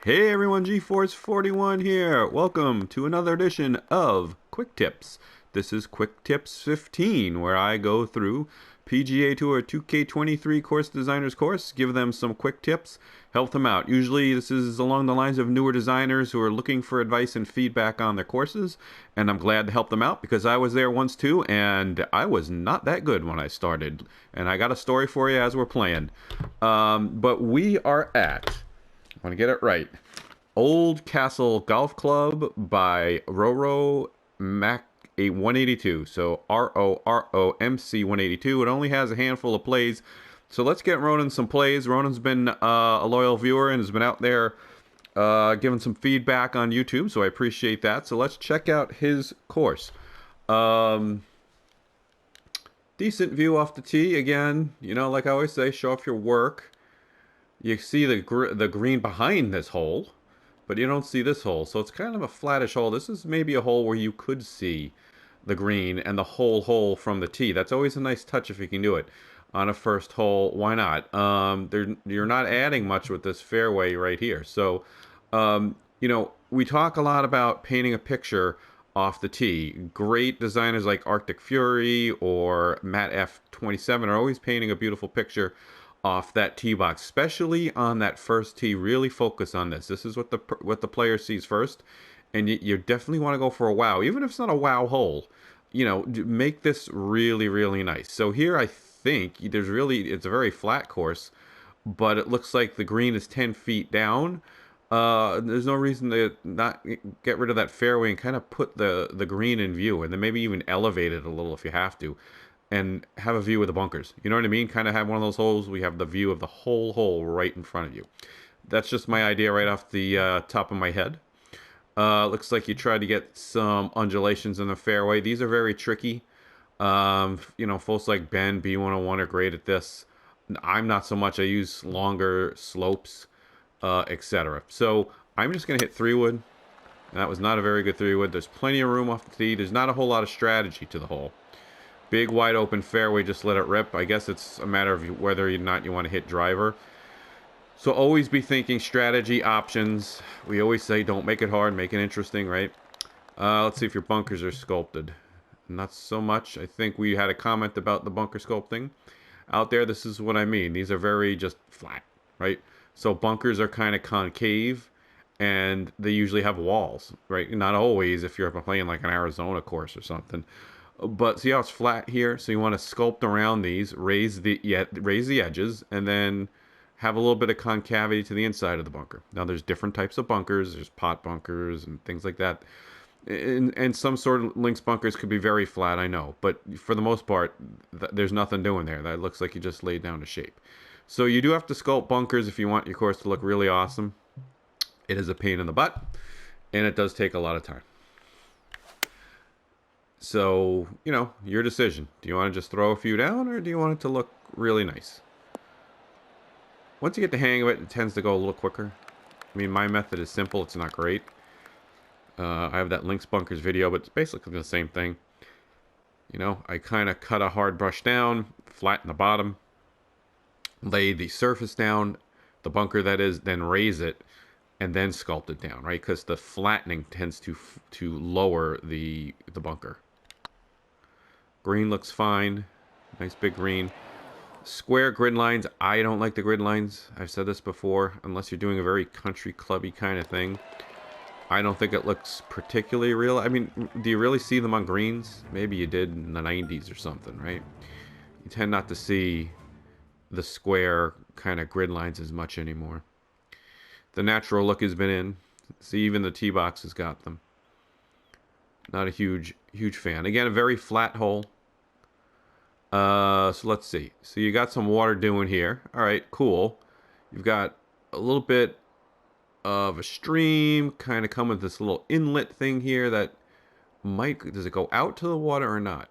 Hey everyone, GeForce41 here. Welcome to another edition of Quick Tips. This is Quick Tips 15, where I go through PGA Tour 2K23 course designers course, give them some quick tips, help them out. Usually this is along the lines of newer designers who are looking for advice and feedback on their courses, and I'm glad to help them out because I was there once too, and I was not that good when I started. And I got a story for you as we're playing. But we are at, I want to get it right, Old Castle Golf Club by Roro Mac a 182. So ROROMC 182. It only has a handful of plays. So let's get Ronan some plays. Ronan's been a loyal viewer and has been out there giving some feedback on YouTube. So I appreciate that. So let's check out his course. Decent view off the tee. Again, you know, like I always say, show off your work. You see the green behind this hole, but you don't see this hole. So it's kind of a flattish hole. This is maybe a hole where you could see the green and the whole hole from the tee. That's always a nice touch if you can do it on a first hole. Why not? You're not adding much with this fairway right here. So, you know, we talk a lot about painting a picture off the tee. Great designers like Arctic Fury or Matt F27 are always painting a beautiful picture off that tee box, especially on that first tee. Really focus on this. This is what the player sees first, and you definitely want to go for a wow, even if it's not a wow hole. You know, make this really, really nice. So here, I think it's a very flat course, but it looks like the green is 10 feet down. There's no reason to not get rid of that fairway and kind of put the green in view, and then maybe even elevate it a little if you have to, and have a view of the bunkers. You know what I mean? Kind of have one of those holes. We have the view of the whole hole right in front of you. That's just my idea right off the top of my head. Looks like you tried to get some undulations in the fairway. These are very tricky. You know, folks like Ben, B101 are great at this. I'm not so much. I use longer slopes, etc. So I'm just going to hit 3-wood. That was not a very good 3-wood. There's plenty of room off the tee. There's not a whole lot of strategy to the hole. Big wide open fairway, just let it rip. I guess it's a matter of whether or not you want to hit driver. So always be thinking strategy, options. We always say don't make it hard, make it interesting, right? Let's see if your bunkers are sculpted. Not so much. I think we had a comment about the bunker sculpting. Out there, this is what I mean. These are very just flat, right? So bunkers are kind of concave, and they usually have walls, right? Not always if you're playing like an Arizona course or something. But see how it's flat here? So you want to sculpt around these, raise the edges, and then have a little bit of concavity to the inside of the bunker. Now there's different types of bunkers. There's pot bunkers and things like that. And some sort of links bunkers could be very flat, I know. But for the most part, there's nothing doing there. That looks like you just laid down a shape. So you do have to sculpt bunkers if you want your course to look really awesome. It is a pain in the butt, and it does take a lot of time. So, you know, your decision. Do you want to just throw a few down, or do you want it to look really nice? Once you get the hang of it, it tends to go a little quicker. I mean, my method is simple. It's not great. I have that Links Bunkers video, but it's basically the same thing. You know, I kind of cut a hard brush down, flatten the bottom, lay the surface down, the bunker that is, then raise it, and then sculpt it down, right? Because the flattening tends to lower the bunker. Green looks fine. Nice big green. Square grid lines. I don't like the grid lines. I've said this before. Unless you're doing a very country clubby kind of thing, I don't think it looks particularly real. I mean, do you really see them on greens? Maybe you did in the 90s or something, right? You tend not to see the square kind of grid lines as much anymore. The natural look has been in. See, even the tee box has got them. Not a huge fan. Again, a very flat hole. So let's see. So you got some water doing here. All right, cool. You've got a little bit of a stream kind of coming with this little inlet thing here that does it go out to the water or not?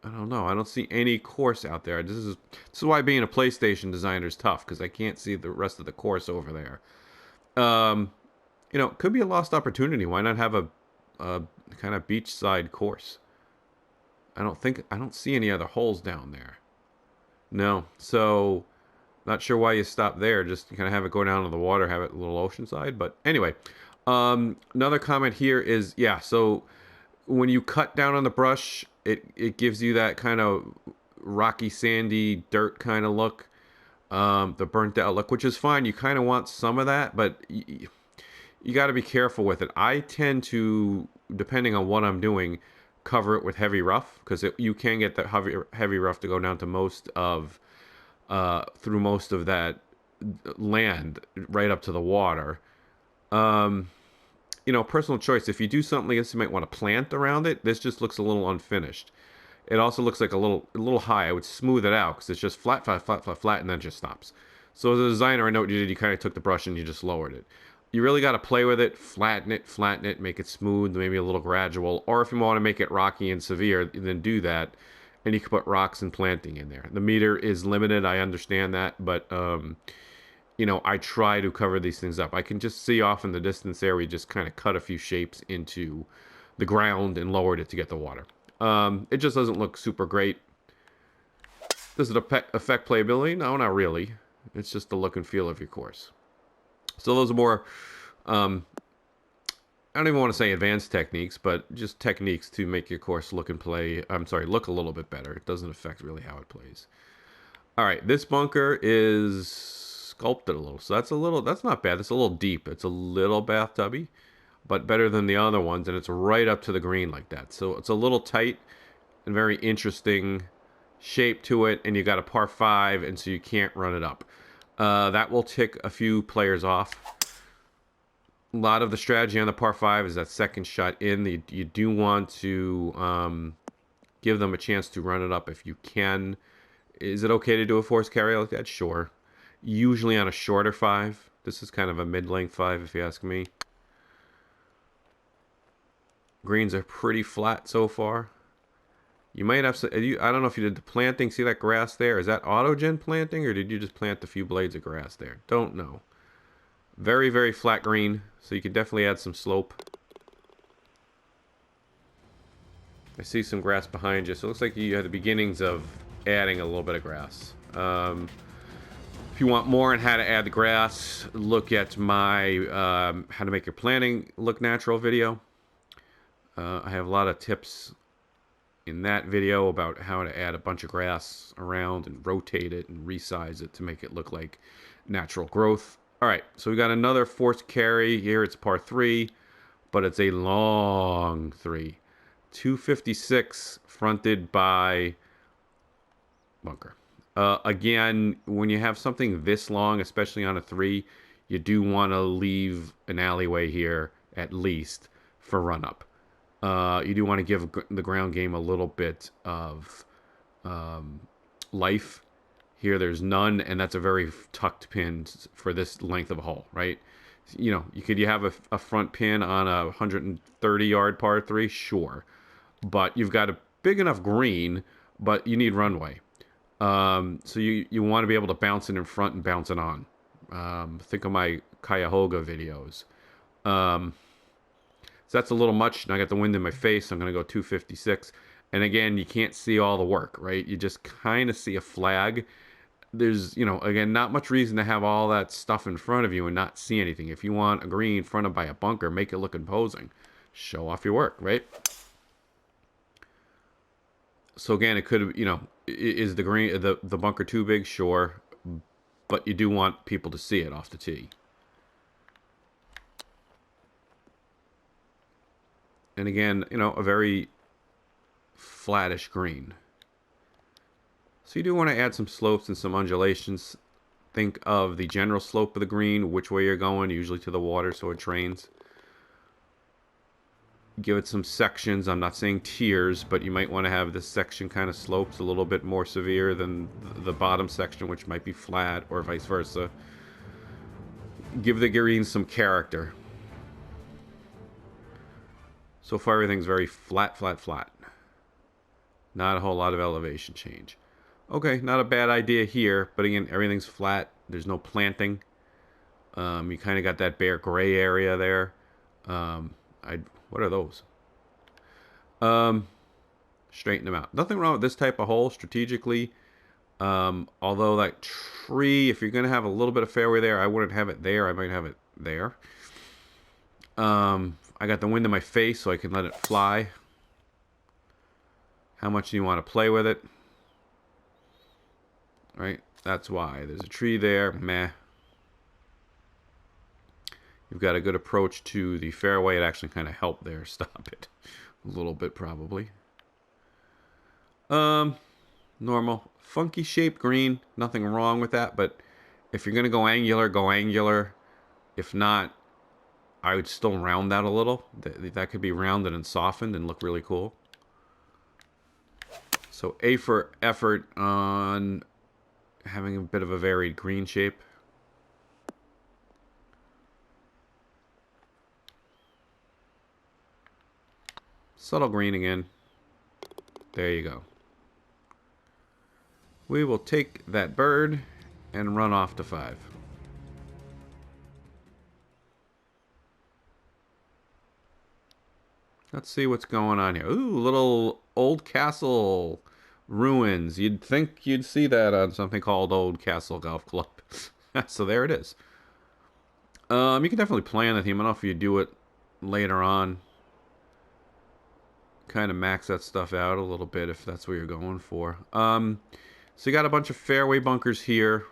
I don't know. I don't see any course out there. This is why being a PlayStation designer is tough, because I can't see the rest of the course over there. You know, it could be a lost opportunity. Why not have a kind of beachside course? I don't see any other holes down there. No. So Not sure why you stop there. Just kind of have it go down to the water, have it a little oceanside. But anyway, another comment here is, yeah, so when you cut down on the brush, it gives you that kind of rocky, sandy, dirt kind of look, the burnt out look, which is fine. You kind of want some of that, but you got to be careful with it. I tend to, depending on what I'm doing, cover it with heavy rough because you can get that heavy rough to go down to most of through most of that land right up to the water. Um, Personal choice. If you do something like this, you might want to plant around it. This just looks a little unfinished. It also looks like a little high. I would smooth it out because it's just flat, flat, flat, flat, flat, and then it just stops. So as a designer, I know what you did. You kind of took the brush and you just lowered it. You really got to play with it, flatten it, make it smooth, maybe a little gradual. Or if you want to make it rocky and severe, then do that. And you can put rocks and planting in there. The meter is limited. I understand that, but I try to cover these things up. I can just see off in the distance there. We just kind of cut a few shapes into the ground and lowered it to get the water. It just doesn't look super great. Does it affect playability? No, not really. It's just the look and feel of your course. So those are more, I don't even want to say advanced techniques, but just techniques to make your course look a little bit better. It doesn't affect really how it plays. All right, this bunker is sculpted a little. So that's not bad. It's a little deep. It's a little bathtubby, but better than the other ones. And it's right up to the green like that. So it's a little tight and very interesting shape to it. And you got a par 5, and so you can't run it up. That will tick a few players off. A lot of the strategy on the par 5 is that second shot in. You do want to give them a chance to run it up if you can. Is it okay to do a forced carry like that? Sure. Usually on a shorter 5. This is kind of a mid-length 5 if you ask me. Greens are pretty flat so far. You might have some, I don't know if you did the planting. See that grass there? Is that autogen planting, or did you just plant a few blades of grass there? Don't know. Very, very flat green, so you can definitely add some slope. I see some grass behind you, so it looks like you have the beginnings of adding a little bit of grass. If you want more on how to add the grass, look at my how to make your planting look natural video. I have a lot of tips in that video about how to add a bunch of grass around and rotate it and resize it to make it look like natural growth. All right, so we got another forced carry here. It's par 3, but it's a long 3. 256 fronted by bunker. Again, when you have something this long, especially on a 3, you do want to leave an alleyway here at least for run up. You do want to give the ground game a little bit of life. Here there's none, and that's a very tucked pin for this length of a hole, right? You have a front pin on a 130-yard par 3, sure. But you've got a big enough green, but you need runway. So you want to be able to bounce it in front and bounce it on. Think of my Cuyahoga videos. So that's a little much. Now I got the wind in my face. I'm going to go 256. And again, you can't see all the work, right? You just kind of see a flag. There's, again, not much reason to have all that stuff in front of you and not see anything. If you want a green fronted by a bunker, make it look imposing. Show off your work, right? So again, it could, is the green, the bunker too big? Sure. But you do want people to see it off the tee. And again, a very flattish green. So you do want to add some slopes and some undulations. Think of the general slope of the green, which way you're going, usually to the water so it drains. Give it some sections. I'm not saying tiers, but you might want to have this section kind of slopes a little bit more severe than the bottom section, which might be flat, or vice versa. Give the green some character. So far, everything's very flat, flat, flat. Not a whole lot of elevation change. Okay, not a bad idea here, but again, everything's flat. There's no planting. You kind of got that bare gray area there. What are those? Straighten them out. Nothing wrong with this type of hole strategically. Although that tree, if you're going to have a little bit of fairway there, I wouldn't have it there. I might have it there. I got the wind in my face, so I can let it fly. How much do you want to play with it? Right? That's why. There's a tree there. Meh. You've got a good approach to the fairway. It actually kind of helped there. Stop it. A little bit, probably. Normal. Funky shaped green. Nothing wrong with that, but if you're going to go angular, go angular. If not, I would still round that a little. That could be rounded and softened and look really cool. So A for effort on having a bit of a varied green shape. Subtle green again. There you go. We will take that bird and run off to 5. Let's see what's going on here. Ooh, little old castle ruins. You'd think you'd see that on something called Old Castle Golf Club. So there it is. You can definitely plan the theme. I don't know if you do it later on. Kind of max that stuff out a little bit if that's what you're going for. So you got a bunch of fairway bunkers here.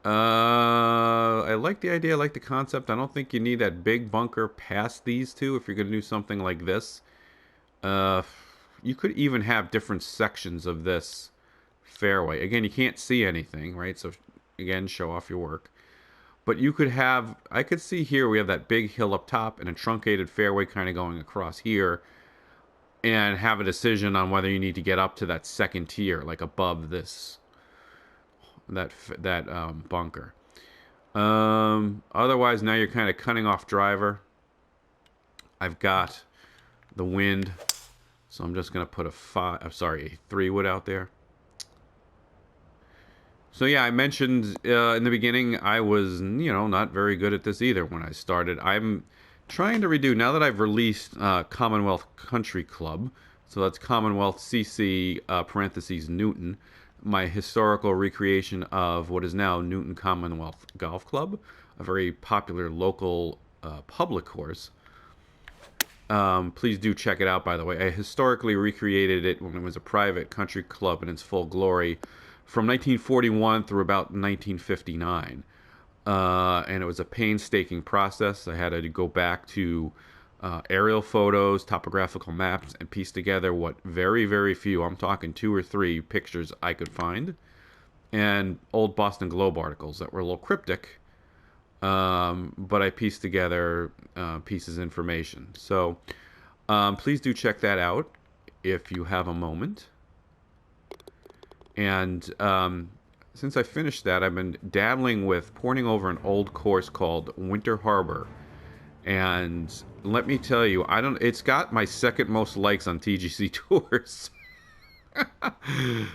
I like the idea, I like the concept. I don't think you need that big bunker past these two if you're going to do something like this. You could even have different sections of this fairway. Again, you can't see anything, right? So, again, show off your work. But you could have, I could see here we have that big hill up top and a truncated fairway kind of going across here. And have a decision on whether you need to get up to that second tier, like above this. That bunker. Otherwise, now you're kind of cutting off driver. I've got the wind, so I'm just gonna put a 3 wood out there. So yeah, I mentioned in the beginning I was not very good at this either when I started. I'm trying to redo now that I've released Commonwealth Country Club. So that's Commonwealth CC parentheses Newton. My historical recreation of what is now Newton Commonwealth Golf Club, a very popular local public course. Please do check it out, by the way. I historically recreated it when it was a private country club in its full glory from 1941 through about 1959. And it was a painstaking process. I had to go back to aerial photos, topographical maps, and piece together what very, very few, I'm talking 2 or 3 pictures I could find, and old Boston Globe articles that were a little cryptic, but I pieced together pieces of information. So please do check that out if you have a moment. And since I finished that, I've been dabbling with poring over an old course called Winter Harbor. And let me tell you, it's got my second most likes on TGC Tours.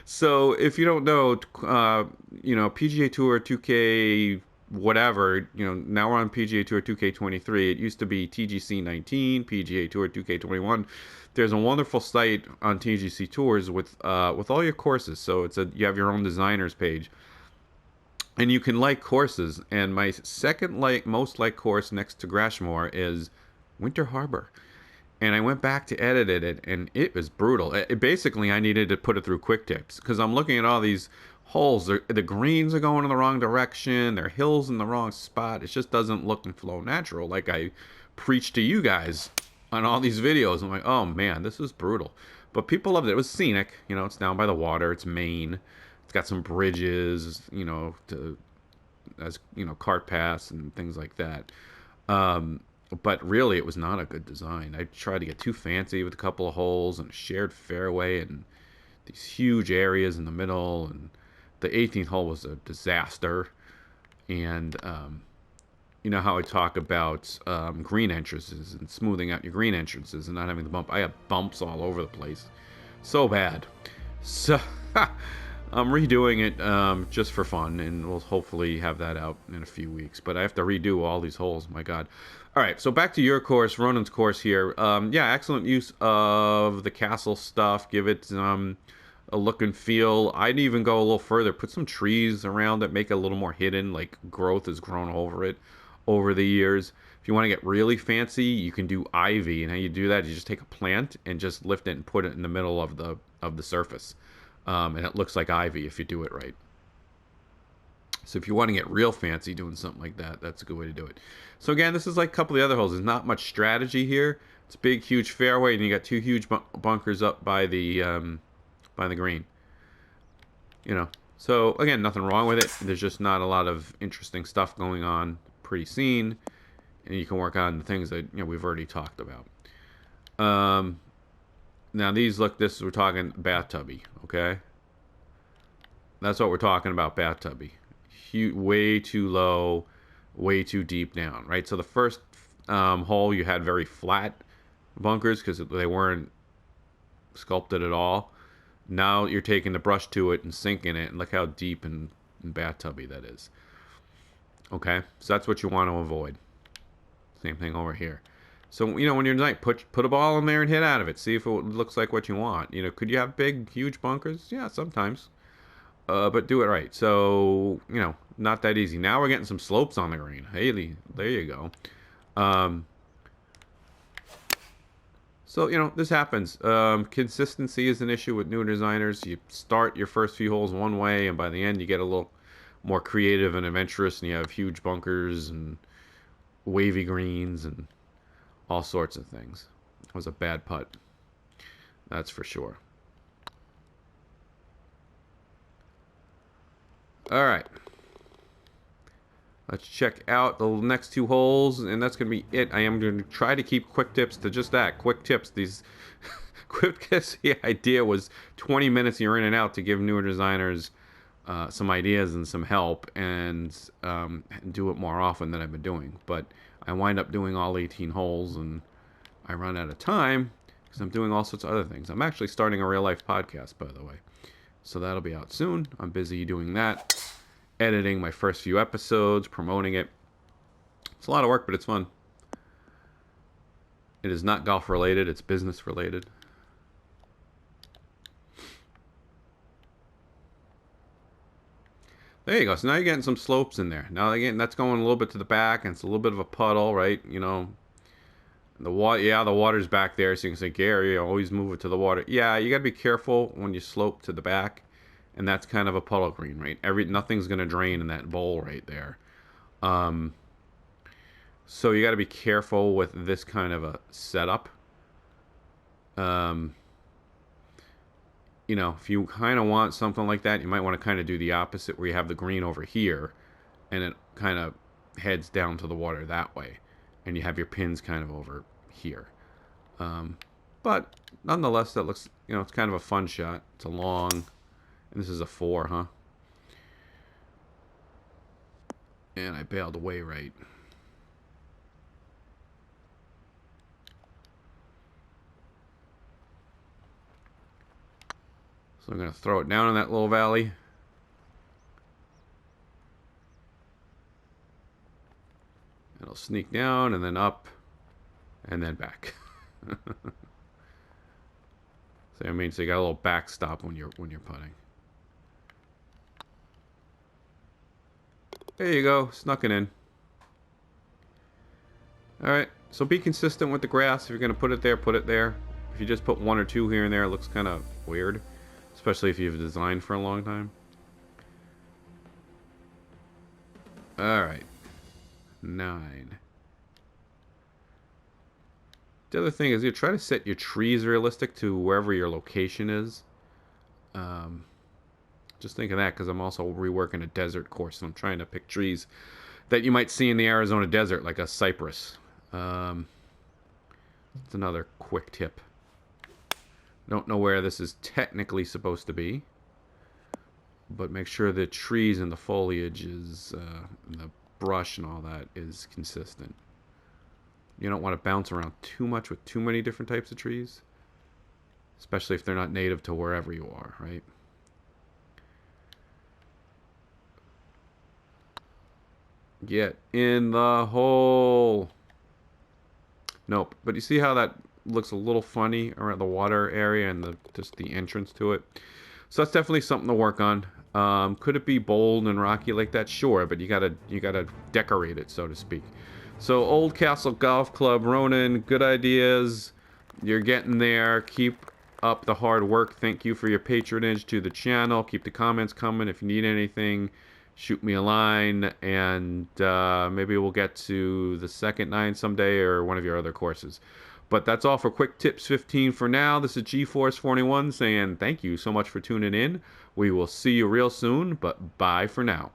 So if you don't know, PGA Tour 2K whatever, now we're on PGA Tour 2K23. It used to be TGC 19, PGA Tour 2K21. There's a wonderful site on TGC Tours with all your courses. So you have your own designers page. And you can like courses, and my second most liked course next to Grashmore is Winter Harbor. And I went back to edit it, and it was brutal. Basically, I needed to put it through quick tips, because I'm looking at all these holes. The greens are going in the wrong direction. There are hills in the wrong spot. It just doesn't look and flow natural like I preach to you guys on all these videos. I'm like, oh man, this is brutal. But people loved it. It was scenic. It's down by the water. It's Maine. It's got some bridges, cart paths and things like that. But really, it was not a good design. I tried to get too fancy with a couple of holes and a shared fairway and these huge areas in the middle. And the 18th hole was a disaster. And you know how I talk about green entrances and smoothing out your green entrances and not having the bump. I have bumps all over the place. So bad. So I'm redoing it just for fun, and we'll hopefully have that out in a few weeks. But I have to redo all these holes. My God. All right, so back to your course, Ronan's course here. Yeah, excellent use of the castle stuff. Give it a look and feel. I'd even go a little further. Put some trees around that, make it a little more hidden, like growth has grown over it over the years. If you want to get really fancy, you can do ivy. And how you do that, you just take a plant and just lift it and put it in the middle of the surface. And it looks like ivy if you do it right. So if you want to get real fancy doing something like that, that's a good way to do it. So again, this is like a couple of the other holes. There's not much strategy here. It's a big, huge fairway, and you got two huge bunkers up by the green. You know, so again, nothing wrong with it. There's just not a lot of interesting stuff going on. Pretty scene, and you can work on the things that we've already talked about. Now these look. This we're talking bathtubby. Okay, that's what we're talking about. Bathtubby. Way too low, way too deep down, right? So the first hole you had very flat bunkers because they weren't sculpted at all. Now you're taking the brush to it and sinking it, and look how deep and bathtubby that is. Okay, so that's what you want to avoid. Same thing over here. So when you're night, put a ball in there and hit out of it. See if it looks like what you want. Could you have big, huge bunkers? Yeah, sometimes. But do it right. So, not that easy. Now we're getting some slopes on the green. Hey, there you go. So, this happens. Consistency is an issue with newer designers. You start your first few holes one way, and by the end you get a little more creative and adventurous, and you have huge bunkers and wavy greens and all sorts of things. It was a bad putt. That's for sure. All right. Let's check out the next two holes, and that's going to be it. I am going to try to keep quick tips to just that. Quick tips. These quick tips, the idea was 20 minutes you're in and out to give newer designers some ideas and some help, and do it more often than I've been doing. But I wind up doing all 18 holes, and I run out of time because I'm doing all sorts of other things. I'm actually starting a real-life podcast, by the way. So that'll be out soon. I'm busy doing that. Editing my first few episodes, promoting it. It's a lot of work, but it's fun. It is not golf related, it's business related. There you go. So now you're getting some slopes in there. Now again, that's going a little bit to the back, and it's a little bit of a puddle, right? The water's back there, so you can say, Gary, you always move it to the water. Yeah, you got to be careful when you slope to the back, and that's kind of a puddle green, right? Nothing's going to drain in that bowl right there. So you got to be careful with this kind of a setup. If you kind of want something like that, you might want to kind of do the opposite, where you have the green over here, and it kind of heads down to the water that way. And you have your pins kind of over here. But nonetheless, that looks, it's kind of a fun shot. It's a long, and this is a 4, huh? And I bailed away right. So I'm going to throw it down in that little valley. It'll sneak down and then up and then back. So you got a little backstop when you're putting. There you go, snuck it in. All right, so be consistent with the grass. If you're gonna put it there, put it there. If you just put 1 or 2 here and there, it looks kind of weird, especially if you've designed for a long time. All right. 9. The other thing is you try to set your trees realistic to wherever your location is. Just think of that, because I'm also reworking a desert course, and I'm trying to pick trees that you might see in the Arizona desert, like a cypress. That's another quick tip. Don't know where this is technically supposed to be, but make sure the trees and the foliage is and the brush and all that is consistent. You don't want to bounce around too much with too many different types of trees, especially if they're not native to wherever you are, right? Get in the hole. Nope. But you see how that looks a little funny around the water area and just the entrance to it? So that's definitely something to work on. Could it be bold and rocky like that? Sure, but you gotta decorate it, so to speak. So Old Castle Golf Club, Ronan, good ideas. You're getting there. Keep up the hard work. Thank you for your patronage to the channel. Keep the comments coming. If you need anything, shoot me a line, and maybe we'll get to the second 9 someday or one of your other courses. But that's all for Quick Tips 15 for now. This is GeForce 41 saying thank you so much for tuning in. We will see you real soon, but bye for now.